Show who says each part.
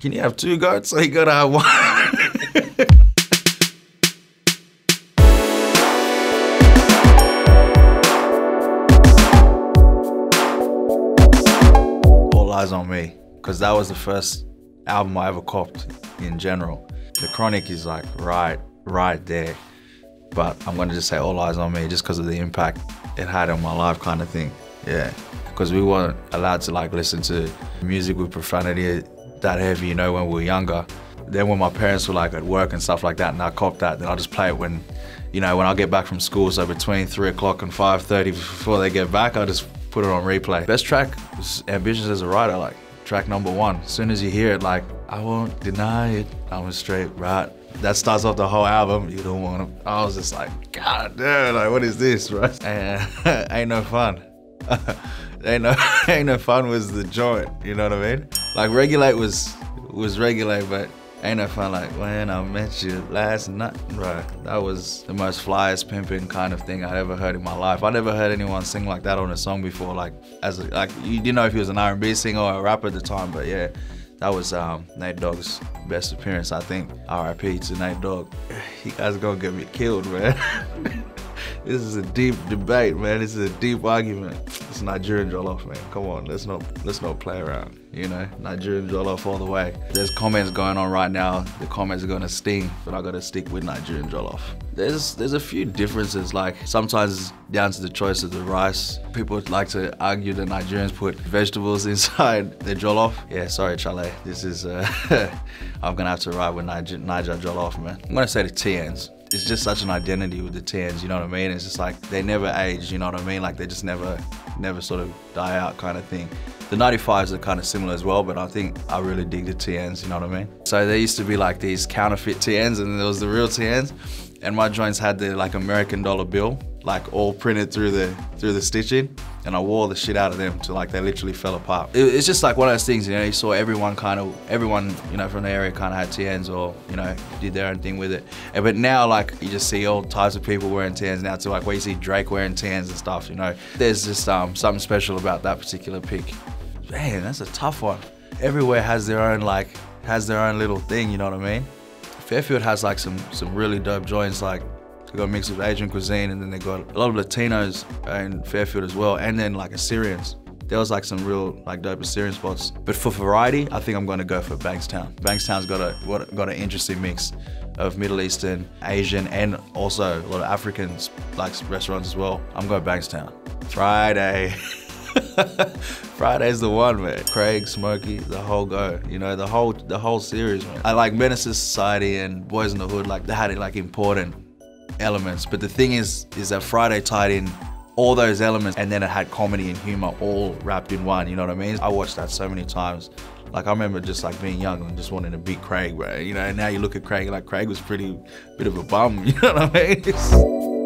Speaker 1: Can you have two goats or you gotta have one? All Eyes on Me, because that was the first album I ever copped in general. The Chronic is like right there. But I'm gonna just say All Eyes on Me just because of the impact it had on my life kind of thing. Yeah, because we weren't allowed to like listen to music with profanity that heavy, you know, when we were younger. Then when my parents were like at work and stuff like that and I copped that, then I'll just play it when, you know, when I get back from school. So between 3 o'clock and 5:30 before they get back, I'll just put it on replay. Best track was Ambitious as a Writer, like track #1. As soon as you hear it, like, I won't deny it, I'm a straight right. That starts off the whole album. You don't want to. I was just like, God damn, like what is this, right? And ain't no fun. ain't no fun was the joint. You know what I mean? Like Regulate was Regulate, but ain't no fun. Like when I met you last night, right? That was the most flyest pimping kind of thing I'd ever heard in my life. I never heard anyone sing like that on a song before. Like you didn't know if he was an R&B singer or a rapper at the time, but yeah. That was Nate Dogg's best appearance, I think. R.I.P. to Nate Dogg. You guys are gonna get me killed, man. This is a deep debate, man. This is a deep argument. It's Nigerian Jollof, man. Come on, let's not play around. You know, Nigerian Jollof all the way. There's comments going on right now. The comments are gonna sting, but I gotta stick with Nigerian Jollof. There's a few differences. Like sometimes it's down to the choice of the rice. People like to argue that Nigerians put vegetables inside their jollof. Yeah, sorry, Chale. This is I'm gonna have to ride with Niger Jollof, man. I'm gonna say the TNs. It's just such an identity with the TNs, you know what I mean? It's just like, they never age, you know what I mean? Like they just never sort of die out kind of thing. The 95s are kind of similar as well, but I think I really dig the TNs, you know what I mean? So there used to be like these counterfeit TNs and there was the real TNs. And my joints had the like American dollar bill, like all printed through the stitching. And I wore the shit out of them till like they literally fell apart. It's just like one of those things, you know, you saw everyone, you know, from the area kind of had TNs or, you know, did their own thing with it. But now like you just see all types of people wearing TNs now too, like where you see Drake wearing TNs and stuff, you know. There's just something special about that particular pick. Man, that's a tough one. Everywhere has their own little thing, you know what I mean? Fairfield has like some really dope joints, like they got a mix of Asian cuisine and then they got a lot of Latinos in Fairfield as well, and then like Assyrians. There was like some real like dope Assyrian spots. But for variety, I think I'm gonna go for Bankstown. Bankstown's got an interesting mix of Middle Eastern, Asian, and also a lot of African like restaurants as well. I'm going Bankstown. Friday. Friday's the one, man. Craig, Smokey, the whole go. You know, the whole series, man. I like Menace to Society and Boys in the Hood, like they had like important elements. But the thing is that Friday tied in all those elements and then it had comedy and humor all wrapped in one, you know what I mean? I watched that so many times. Like I remember just like being young and just wanting to beat Craig, bro. You know, and now you look at Craig, like Craig was bit of a bum, you know what I mean?